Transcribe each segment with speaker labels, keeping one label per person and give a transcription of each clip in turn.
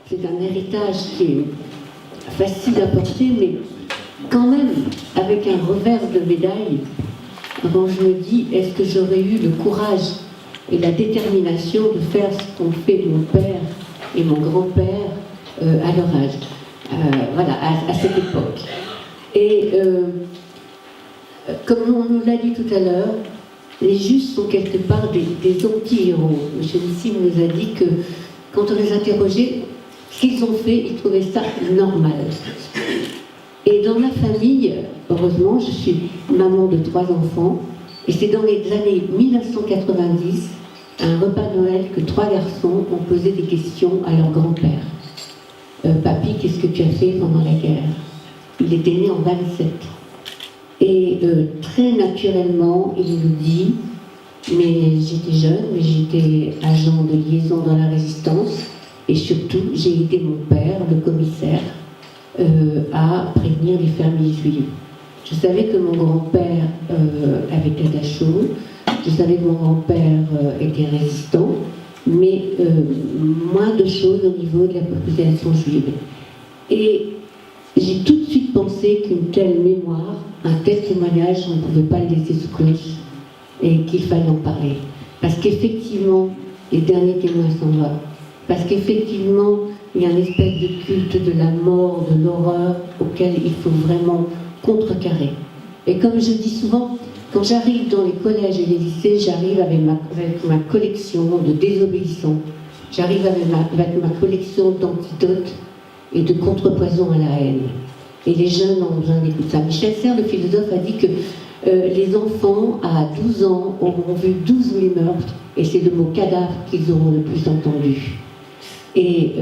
Speaker 1: C'est un héritage qui est facile à porter, mais quand même avec un revers de médaille, quand je me dis, est-ce que j'aurais eu le courage et la détermination de faire ce qu'ont fait mon père et mon grand-père à leur âge, voilà, à cette époque. Et comme on nous l'a dit tout à l'heure, les Justes sont quelque part des anti-héros. M. Nissim nous a dit que quand on les interrogeait, ce qu'ils ont fait, ils trouvaient ça normal. Et dans ma famille, heureusement, je suis maman de 3 enfants, et c'est dans les années 1990, à un repas de Noël, que 3 garçons ont posé des questions à leur grand-père. Papy, qu'est-ce que tu as fait pendant la guerre? Il était né en 27. Et très naturellement, il nous dit, mais j'étais jeune, mais j'étais agent de liaison dans la résistance, et surtout, j'ai aidé mon père, le commissaire, à prévenir les fermiers juifs. Je savais que mon grand-père avait été à Dachau, je savais que mon grand-père était résistant, mais moins de choses au niveau de la population juive. Et j'ai tout de suite pensé qu'une telle mémoire, un tel témoignage, on ne pouvait pas le laisser sous cloche et qu'il fallait en parler. Parce qu'effectivement, les derniers témoins sont là. Parce qu'effectivement, il y a une espèce de culte de la mort, de l'horreur, auquel il faut vraiment contrecarrer. Et comme je dis souvent, quand j'arrive dans les collèges et les lycées, j'arrive avec ma collection de désobéissants. J'arrive avec ma collection d'antidotes et de contrepoison à la haine. Et les jeunes ont besoin d'écouter ça. Michel Serres, le philosophe, a dit que les enfants, à 12 ans, auront vu 12 000 meurtres, et c'est le mot cadavre qu'ils auront le plus entendu. Et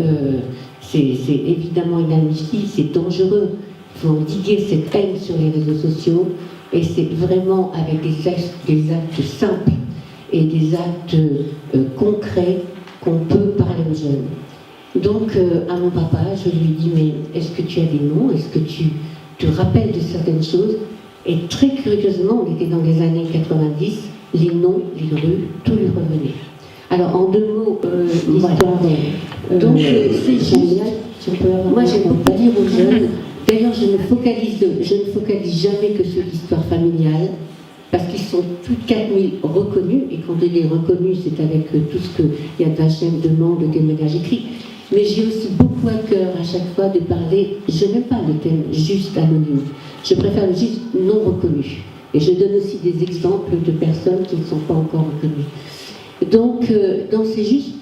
Speaker 1: c'est évidemment inadmissible, c'est dangereux. Il faut endiguer cette haine sur les réseaux sociaux, et c'est vraiment avec des actes simples et des actes concrets qu'on peut parler aux jeunes. Donc, à mon papa, je lui dis, mais est-ce que tu as des noms? Est-ce que tu te rappelles de certaines choses? Et très curieusement, on était dans les années 90, les noms, les rues, tout lui revenait. Alors, en 2 mots, l'histoire. Donc, c'est juste. Moi, j'aime beaucoup dire aux jeunes. D'ailleurs, je ne focalise jamais que sur l'histoire familiale, parce qu'ils sont tous 4000 reconnus, et quand il est reconnu, c'est avec tout ce que Yad Vashem demande, de témoignages écrits. Mais j'ai aussi beaucoup à cœur à chaque fois de parler, je n'aime pas le thème juste anonyme, je préfère le juste non reconnu. Et je donne aussi des exemples de personnes qui ne sont pas encore reconnues. Donc, dans ces justes,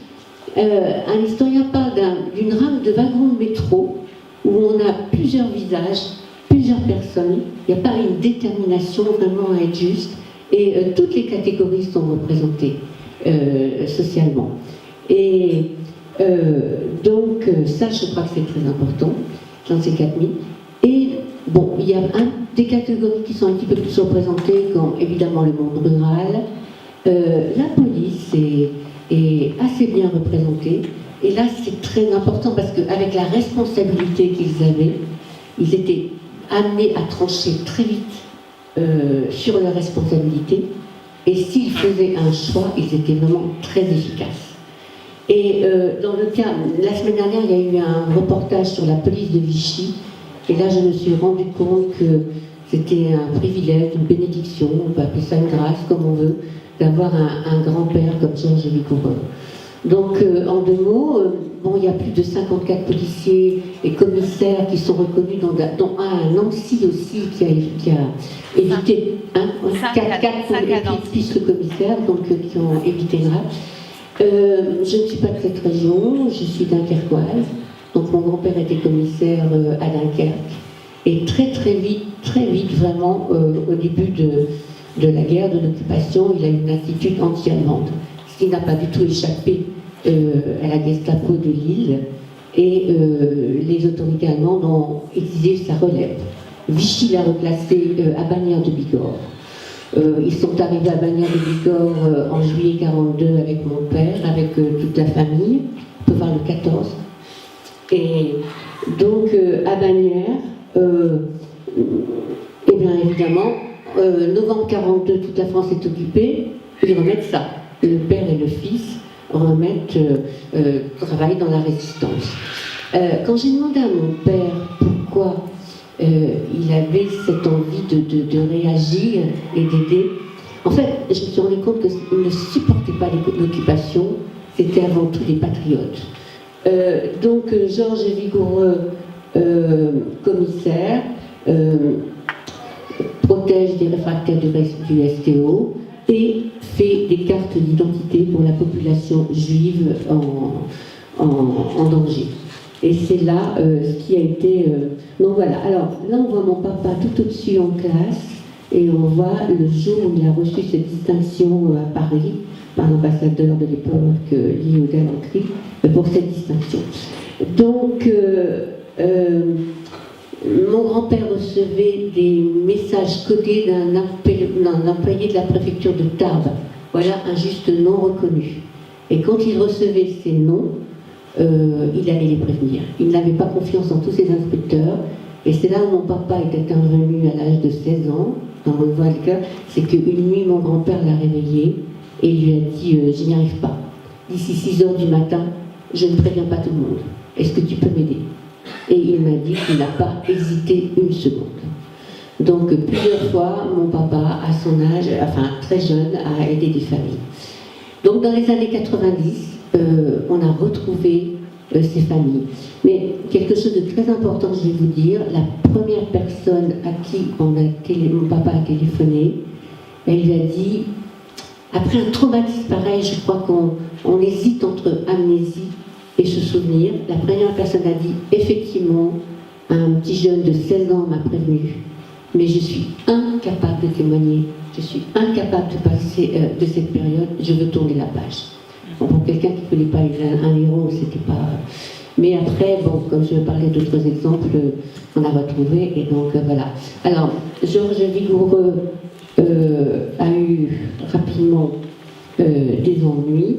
Speaker 1: un historien parle d'une rame de wagon de métro où on a plusieurs visages, plusieurs personnes, il n'y a pas une détermination vraiment à être juste, et toutes les catégories sont représentées socialement. Et donc, ça, je crois que c'est très important, dans ces 4000. Et bon, il y a des catégories qui sont un petit peu plus représentées, comme évidemment le monde rural. La police est assez bien représentée. Et là, c'est très important parce qu'avec la responsabilité qu'ils avaient, ils étaient amenés à trancher très vite sur leur responsabilité. Et s'ils faisaient un choix, ils étaient vraiment très efficaces. Et dans le cas, la semaine dernière, il y a eu un reportage sur la police de Vichy, et là je me suis rendu compte que c'était un privilège, une bénédiction, on peut appeler ça une grâce, comme on veut, d'avoir un grand-père comme Georges Vicoureux. Donc, en 2 mots, bon, il y a plus de 54 policiers et commissaires qui sont reconnus, dont un Nancy aussi qui a évité, 4 pistes commissaires, donc qui ont évité grave. Je ne suis pas de cette région, je suis dunkerquoise, donc mon grand-père était commissaire à Dunkerque, et très vite vraiment, au début de la guerre, de l'occupation, il a eu une attitude anti-allemande, ce qui n'a pas du tout échappé à la Gestapo de Lille, et les autorités allemandes ont exigé sa relève. Vichy l'a replacé à Bagnères de Bigorre. Ils sont arrivés à Bagnères de Bigorre en juillet 1942 avec mon père, avec toute la famille, on peut voir le 14. Et donc à Bagnères, et bien évidemment, novembre 1942, toute la France est occupée, ils remettent ça. Le père et le fils travailler dans la résistance. Quand j'ai demandé à mon père pourquoi il avait cette envie de réagir et d'aider, en fait, je me suis rendu compte qu'il ne supportait pas l'occupation, c'était avant tout des patriotes. Donc Georges Vigoureux, commissaire, protège des réfractaires du STO et fait des cartes d'identité pour la population juive en danger. Et c'est là ce qui a été... Donc voilà, alors là on voit mon papa tout au-dessus en classe, et on voit le jour où il a reçu cette distinction à Paris, par l'ambassadeur de l'époque, Liodel Ancry, pour cette distinction. Donc, mon grand-père recevait des messages codés d'un employé de la préfecture de Tarbes. Voilà un juste nom reconnu. Et quand il recevait ces noms, il allait les prévenir. Il n'avait pas confiance en tous ses inspecteurs. Et c'est là où mon papa est intervenu à l'âge de 16 ans, dans le voie de cœur. C'est qu'une nuit, mon grand-père l'a réveillé et lui a dit « Je n'y arrive pas. D'ici 6 heures du matin, je ne préviens pas tout le monde. Est-ce que tu peux m'aider ?» Et il m'a dit qu'il n'a pas hésité une seconde. Donc plusieurs fois, mon papa, à son âge, enfin très jeune, a aidé des familles. Donc dans les années 90, on a retrouvé ces familles. Mais quelque chose de très important, je vais vous dire, la première personne à qui mon papa a téléphoné, elle lui a dit, après un traumatisme pareil, je crois qu'on hésite entre amnésie et se souvenir, la première personne a dit, effectivement, un petit jeune de 16 ans m'a prévenu, mais je suis incapable de témoigner, je suis incapable de passer de cette période, je veux tourner la page. Bon, pour quelqu'un qui ne connaît pas un héros, c'était pas... Mais après, bon, comme je parlais d'autres exemples, on a retrouvé, et donc voilà. Alors, Georges Vigoureux a eu rapidement des ennuis,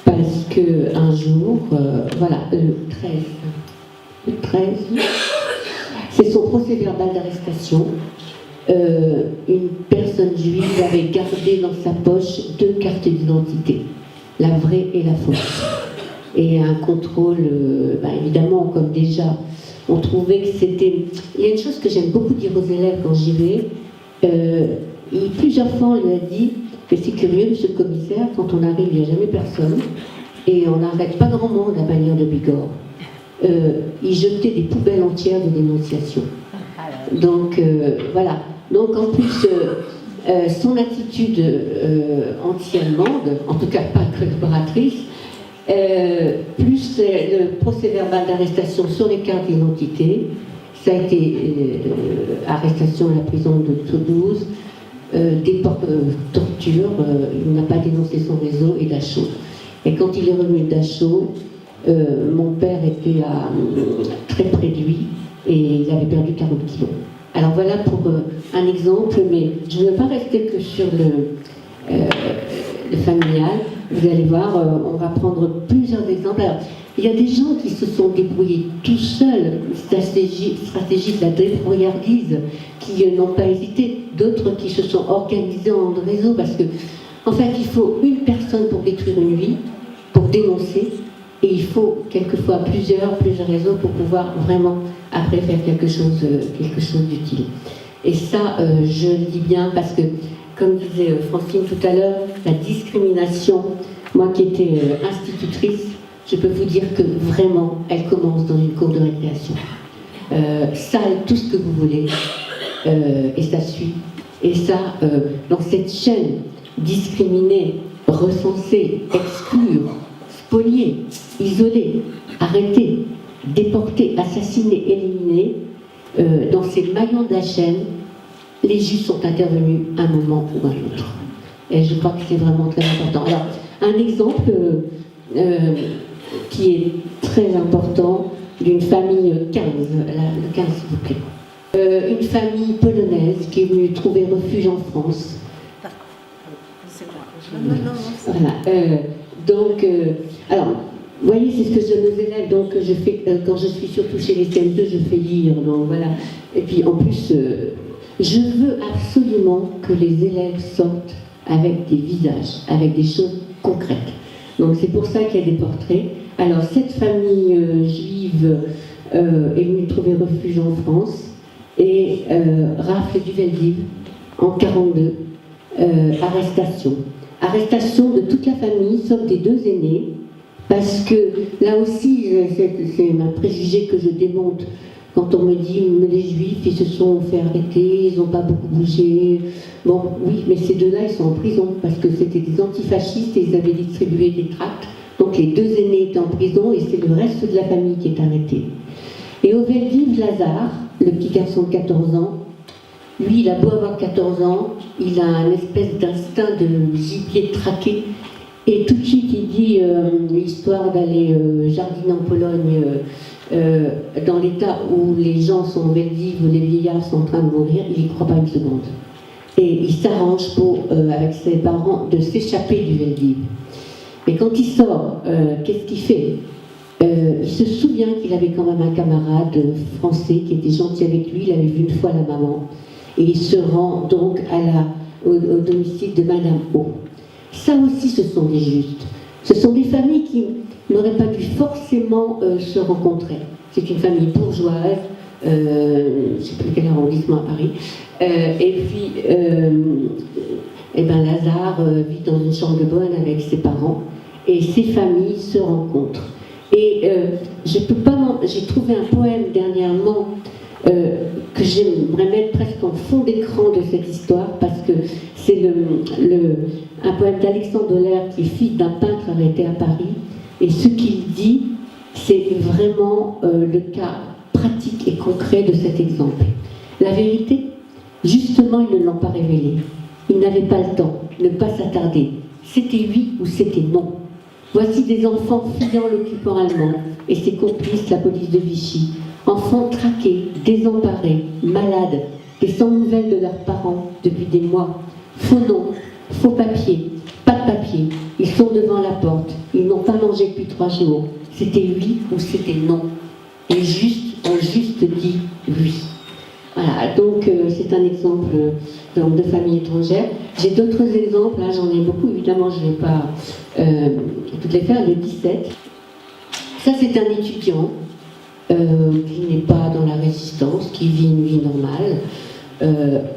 Speaker 1: parce qu'un jour, voilà, le 13, c'est son procès verbal d'arrestation. Une personne juive avait gardé dans sa poche 2 cartes d'identité, la vraie et la fausse. Et un contrôle, évidemment, comme déjà, on trouvait que c'était... Il y a une chose que j'aime beaucoup dire aux élèves quand j'y vais, plusieurs fois on lui a dit que c'est curieux, monsieur le commissaire, quand on arrive, il n'y a jamais personne, et on n'arrête pas grand monde à la bannière de Bigorre. Il jetait des poubelles entières de dénonciation. Donc, voilà. Donc, en plus, son attitude anti-allemande, en tout cas pas collaboratrice, plus le procès-verbal d'arrestation sur les cartes d'identité, ça a été arrestation à la prison de Toulouse, torture, il n'a pas dénoncé son réseau et Dachau. Et quand il est revenu de Dachau, mon père était très près de lui et il avait perdu 40 kilos. Alors voilà pour un exemple, mais je ne veux pas rester que sur le familial. Vous allez voir, on va prendre plusieurs exemples. Alors, il y a des gens qui se sont débrouillés tout seuls, stratégie de la débrouillardise, qui n'ont pas hésité, d'autres qui se sont organisés en réseau, parce que, en fait, il faut une personne pour détruire une vie, pour dénoncer, et il faut quelquefois plusieurs réseaux pour pouvoir vraiment, après, faire quelque chose d'utile. Et ça, je le dis bien, parce que, comme disait Francine tout à l'heure, la discrimination, moi qui étais institutrice, je peux vous dire que vraiment, elle commence dans une cour de récréation. Salle, tout ce que vous voulez, et ça suit. Et ça, dans cette chaîne, discriminer, recenser, exclure, spolier, isoler, arrêter, déporter, assassiner, éliminer, dans ces maillons de la chaîne, les juges sont intervenus un moment ou un autre. Et je crois que c'est vraiment très important. Alors, un exemple qui est très important d'une famille 15, le 15 s'il vous plaît. Une famille polonaise qui est venue trouver refuge en France. Voilà. Donc, alors, vous voyez, c'est ce que je donne aux élèves. Donc, je fais, quand je suis surtout chez les CM2, je fais lire. Donc, voilà. Et puis, en plus, je veux absolument que les élèves sortent avec des visages, avec des choses concrètes. Donc c'est pour ça qu'il y a des portraits. Alors cette famille juive est venue trouver refuge en France et rafle du Veldiv en 1942, arrestation. Arrestation de toute la famille, sauf des deux aînés, parce que là aussi, c'est un préjugé que je démonte. Quand on me dit les Juifs, ils se sont fait arrêter, ils n'ont pas beaucoup bougé. Bon, oui, mais ces deux-là, ils sont en prison parce que c'était des antifascistes et ils avaient distribué des tracts. Donc les deux aînés étaient en prison et c'est le reste de la famille qui est arrêté. Et au Veldiv, Lazare, le petit garçon de 14 ans, lui, il a beau avoir 14 ans, il a un espèce d'instinct de gibier traqué. Et tout de suite, il dit l'histoire d'aller jardiner en Pologne, dans l'état où les gens sont au Veldiv, où les vieillards sont en train de mourir, il n'y croit pas une seconde. Et il s'arrange pour, avec ses parents, de s'échapper du Veldiv. Mais quand il sort, qu'est-ce qu'il fait? Il se souvient qu'il avait quand même un camarade français qui était gentil avec lui, il avait vu une fois la maman, et il se rend donc au domicile de Madame O. Ça aussi, ce sont des justes. Ce sont des familles qui n'auraient pas dû forcément se rencontrer. C'est une famille bourgeoise, je ne sais plus quel arrondissement à Paris, et puis Lazare vit dans une chambre de bonne avec ses parents, et ces familles se rencontrent. Et j'ai trouvé un poème dernièrement que j'aimerais mettre presque en fond d'écran de cette histoire, parce que c'est un poème d'Alexandre Doller, qui est fils d'un peintre arrêté à Paris, et ce qu'il dit, c'est vraiment le cas pratique et concret de cet exemple. La vérité, justement, ils ne l'ont pas révélée. Ils n'avaient pas le temps, ne pas s'attarder. C'était oui ou c'était non. Voici des enfants fuyant l'occupant allemand et ses complices, la police de Vichy. Enfants traqués, désemparés, malades, et sans nouvelles de leurs parents depuis des mois. Faux noms, faux papiers, pas de papier. Ils sont devant la porte. Ils n'ont pas mangé depuis 3 jours. C'était oui ou c'était non. Et ont juste dit oui. Voilà, donc c'est un exemple de famille étrangère. J'ai d'autres exemples, là j'en ai beaucoup, évidemment je ne vais pas toutes les faire. Le 17, ça c'est un étudiant qui n'est pas dans la résistance, qui vit une vie normale,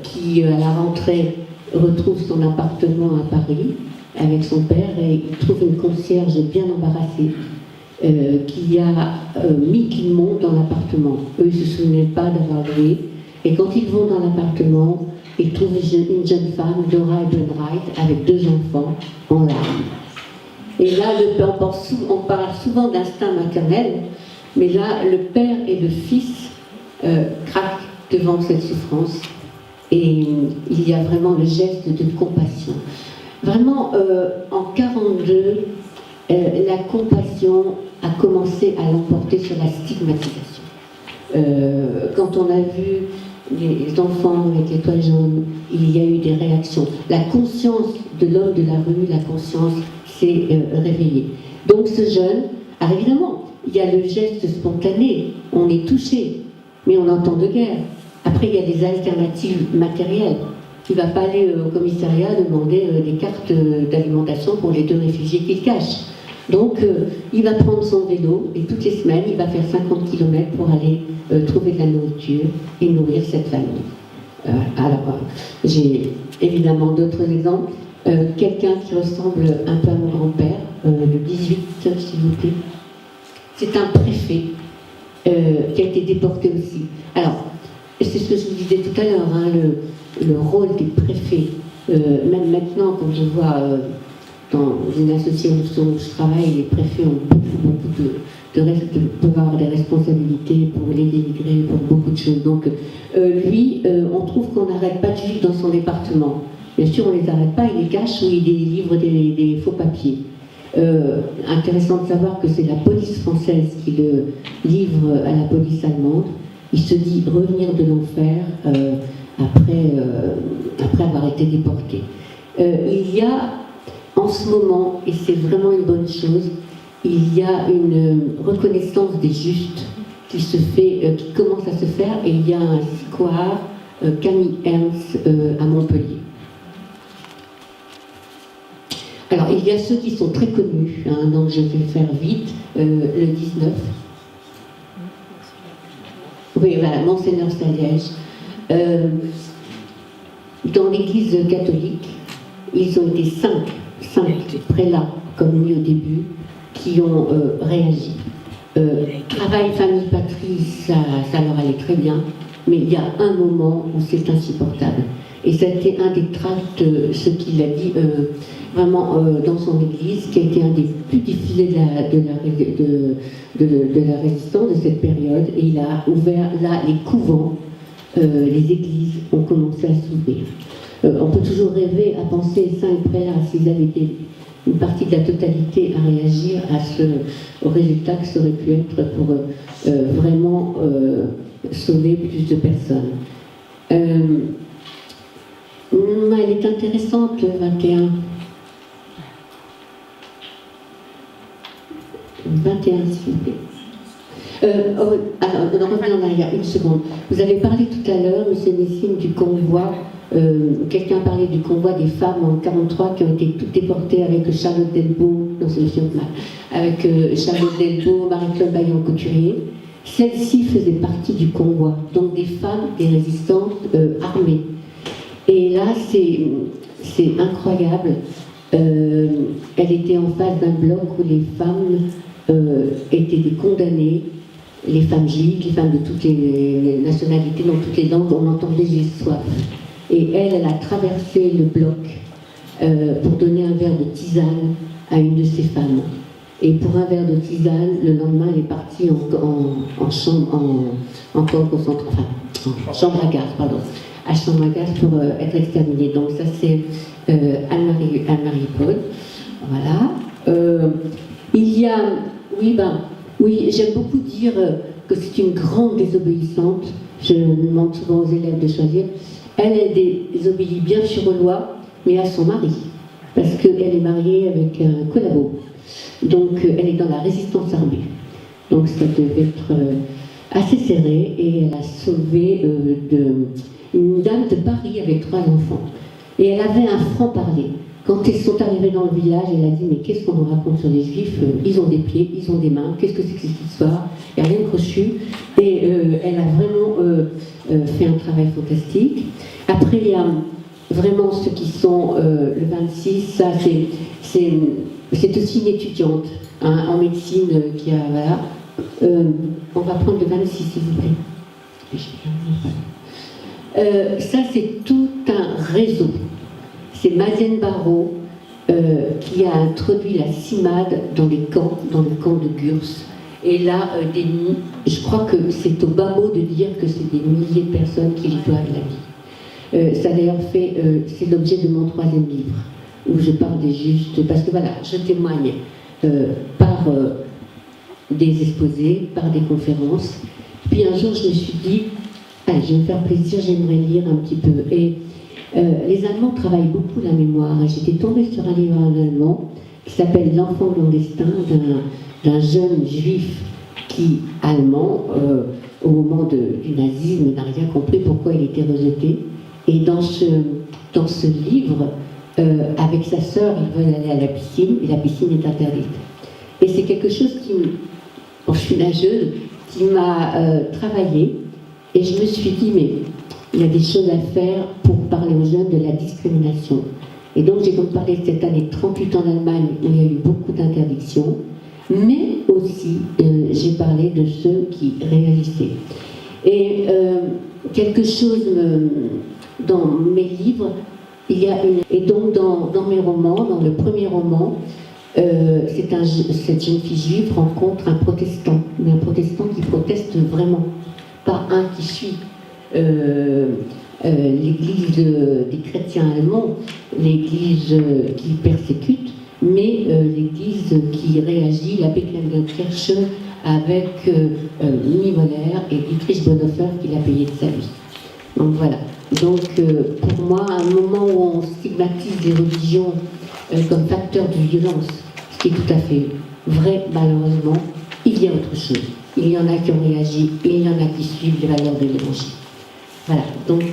Speaker 1: qui à la rentrée retrouve son appartement à Paris avec son père et il trouve une concierge bien embarrassée qui a mis Guillemot dans l'appartement. Eux ils ne se souvenaient pas d'avoir loué. Et quand ils vont dans l'appartement, ils trouvent une jeune femme, Dora Ebenreit, avec 2 enfants en larmes. Et là, on parle souvent d'instinct maternel, mais là, le père et le fils craquent devant cette souffrance. Et il y a vraiment le geste de compassion. Vraiment, en 1942, la compassion a commencé à l'emporter sur la stigmatisation. Quand on a vu les enfants avec les toiles jaunes, il y a eu des réactions. La conscience de l'homme de la rue, la conscience s'est réveillée. Donc ce jeune, alors évidemment, il y a le geste spontané, on est touché, mais on entend de guerre. Après, il y a des alternatives matérielles. Il ne va pas aller au commissariat demander des cartes d'alimentation pour les 2 réfugiés qu'il cache. Donc, il va prendre son vélo et toutes les semaines, il va faire 50 km pour aller trouver de la nourriture et nourrir cette famille. J'ai évidemment d'autres exemples. Quelqu'un qui ressemble un peu à mon grand-père, le 18, s'il vous plaît. C'est un préfet qui a été déporté aussi. Alors, c'est ce que je vous disais tout à l'heure, hein, le rôle des préfets. Même maintenant, quand je vois dans une association où je travaille, les préfets ont beaucoup peuvent avoir des responsabilités pour les démigrer, pour beaucoup de choses. Donc lui, on trouve qu'on n'arrête pas de juifs dans son département. Bien sûr, on ne les arrête pas, il les cache ou il livre des faux papiers. Intéressant de savoir que c'est la police française qui le livre à la police allemande. Il se dit revenir de l'enfer après avoir été déporté. Il y a en ce moment, et c'est vraiment une bonne chose, il y a une reconnaissance des justes qui commence à se faire, et il y a un square Camille Ernst à Montpellier. Alors, il y a ceux qui sont très connus, hein, donc je vais faire vite. Le 19. Oui, voilà, Monseigneur Saliège. Dans l'Église catholique, ils ont été cinq prélats, comme lui au début, qui ont réagi. Travail, famille, patrie, ça leur allait très bien, mais il y a un moment où c'est insupportable. Et ça a été un des tracts, ce qu'il a dit vraiment dans son église, qui a été un des plus diffusés de la résistance de cette période. Et il a ouvert là les couvents, les églises ont commencé à s'ouvrir. On peut toujours rêver à penser 5 prélats, s'ils avaient été une partie de la totalité à réagir au résultat que ça aurait pu être pour vraiment sauver plus de personnes. Elle est intéressante, le 21. 21, s'il vous plaît. Alors, on revient en arrière, une seconde. Vous avez parlé tout à l'heure, M. Nissim, du convoi. Quelqu'un a parlé du convoi des femmes en 1943 qui ont été toutes déportées avec Charlotte Delbo, non c'est M. Mal, avec Charlotte Delbo, Marie-Claude Bayon-Couturier. Celle-ci faisait partie du convoi, donc des femmes, des résistantes armées. Et là, c'est incroyable. Elle était en face d'un bloc où les femmes étaient des condamnées, les femmes juives, les femmes de toutes les nationalités, dans toutes les langues, on entendait j'ai soif. Et elle a traversé le bloc pour donner un verre de tisane à une de ces femmes. Et pour un verre de tisane, le lendemain, elle est partie en chambre à gaz, pardon. À chambre à gaz pour être exterminée. Donc ça c'est Anne-Marie Paul. Voilà. Il y a, oui, j'aime beaucoup dire que c'est une grande désobéissante. Je demande souvent aux élèves de choisir. Elle désobéit bien sûr aux lois, mais à son mari, parce qu'elle est mariée avec un collabo. Donc elle est dans la résistance armée. Donc ça devait être assez serré, et elle a sauvé une dame de Paris avec 3 enfants. Et elle avait un franc-parler. Quand ils sont arrivés dans le village, elle a dit « Mais qu'est-ce qu'on nous raconte sur les Juifs? Ils ont des pieds, ils ont des mains, qu'est-ce que c'est que cette histoire ?» Il n'y a rien de crochu. Et elle a vraiment fait un travail fantastique. Après, il y a vraiment ceux qui sont le 26, ça c'est aussi une étudiante en médecine qui a... Voilà. On va prendre le 26, s'il vous plaît. Ça, c'est tout un réseau. C'est Madeleine Barrault qui a introduit la CIMAD dans le camp de Gurs. Et là, je crois que c'est au bas mot de dire que c'est des milliers de personnes qui lui doivent la vie. Ça d'ailleurs fait, c'est l'objet de mon 3e livre, où je parle des justes, parce que voilà, je témoigne par des exposés, par des conférences. Puis un jour, je me suis dit, allez, je vais me faire plaisir, j'aimerais lire un petit peu. Et les Allemands travaillent beaucoup la mémoire. J'étais tombée sur un livre en allemand qui s'appelle L'enfant clandestin d'un jeune juif qui, allemand, au moment du nazisme, n'a rien compris pourquoi il était rejeté. Et dans ce livre, avec sa sœur, ils veulent aller à la piscine, et la piscine est interdite. Et c'est quelque chose je suis nageuse, qui m'a travaillé, et je me suis dit, mais il y a des choses à faire pour parler aux jeunes de la discrimination. Et donc j'ai comme parlé cette année 38 en Allemagne, où il y a eu beaucoup d'interdictions, mais aussi j'ai parlé de ceux qui réagissaient. Et quelque chose dans mes livres, il y a et donc dans mes romans, dans le premier roman, cette jeune fille juive rencontre un protestant, mais un protestant qui proteste vraiment, pas un qui suit l'église des chrétiens allemands, l'église qui persécute, mais l'église qui réagit, la Beklemgerkirche, avec Niemöller et Dietrich Bonhoeffer qui l'a payé de sa vie. Donc voilà. Donc pour moi, à un moment où on stigmatise les religions comme facteur de violence, ce qui est tout à fait vrai malheureusement, il y a autre chose. Il y en a qui ont réagi, et il y en a qui suivent les valeurs de l'évangile. Voilà, donc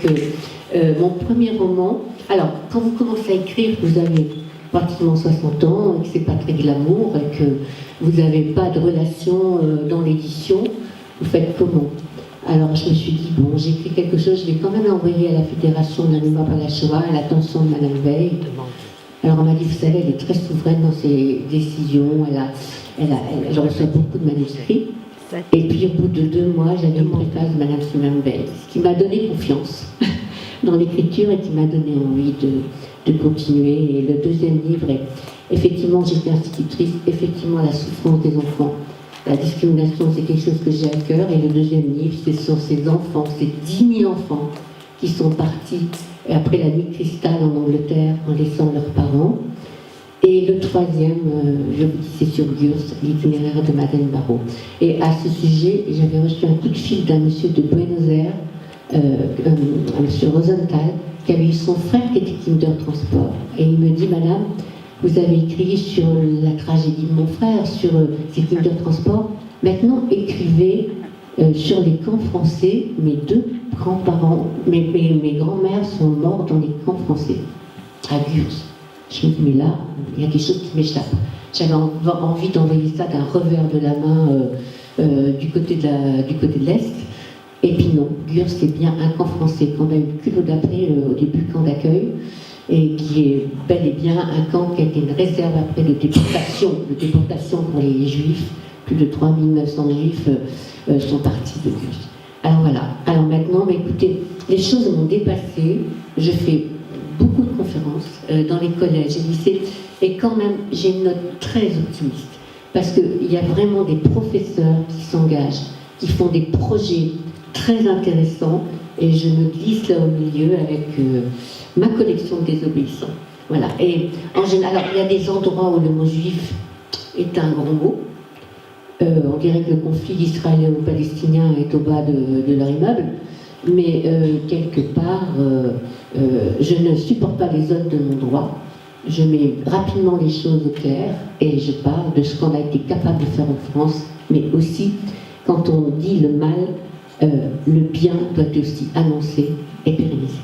Speaker 1: mon premier roman, alors quand vous commencez à écrire, vous avez pratiquement 60 ans, et que c'est pas très glamour, et que vous n'avez pas de relation dans l'édition, vous faites comment? Alors je me suis dit, bon, j'écris quelque chose, je vais quand même l'envoyer à la Fédération de la mémoire par la Shoah, à l'attention de Madame Veil. Alors on m'a dit, vous savez, elle est très souveraine dans ses décisions, elle reçoit beaucoup de manuscrits. Et puis au bout de 2 mois, j'avais une préface de Madame Simone Veil, ce qui m'a donné confiance dans l'écriture et qui m'a donné envie de continuer. Et le deuxième livre est, effectivement, j'étais institutrice, effectivement, la souffrance des enfants. La discrimination, c'est quelque chose que j'ai à cœur. Et le deuxième livre, ce sont ces enfants, ces 10 000 enfants qui sont partis après la nuit de cristal en Angleterre en laissant leurs parents. Et le troisième, je vous dis, c'est sur Gurs, l'itinéraire de Madeleine Barrault. Et à ce sujet, j'avais reçu un coup de fil d'un monsieur de Buenos Aires, un monsieur Rosenthal, qui avait eu son frère qui était Kindertransport. Et il me dit, Madame, vous avez écrit sur la tragédie de mon frère, sur ces Kindertransport. Maintenant, écrivez sur les camps français. Mes 2 grands-parents, mes grands-mères sont morts dans les camps français, à Gurs. Je me dis, mais là, il y a quelque chose qui m'échappe. J'avais envie d'envoyer ça d'un revers de la main du côté de l'Est. Et puis non, Gurs, c'est bien un camp français qu'on a eu le culot d'appeler au début camp d'accueil, et qui est bel et bien un camp qui a été une réserve après de déportation pour les Juifs. Plus de 3900 Juifs sont partis de Gurs. Alors voilà. Alors maintenant, mais écoutez, les choses m'ont dépassé. Je fais beaucoup de conférences dans les collèges et lycées, et quand même j'ai une note très optimiste, parce qu'il y a vraiment des professeurs qui s'engagent, qui font des projets très intéressants, et je me glisse là au milieu avec ma collection de désobéissants. Voilà. Et en général, alors il y a des endroits où le mot juif est un grand mot. On dirait que le conflit israélo-palestinien est au bas de leur immeuble. Mais quelque part, je ne supporte pas les zones de non-droit. Je mets rapidement les choses au clair et je parle de ce qu'on a été capable de faire en France, mais aussi, quand on dit le mal, le bien doit aussi annoncer et pérenniser.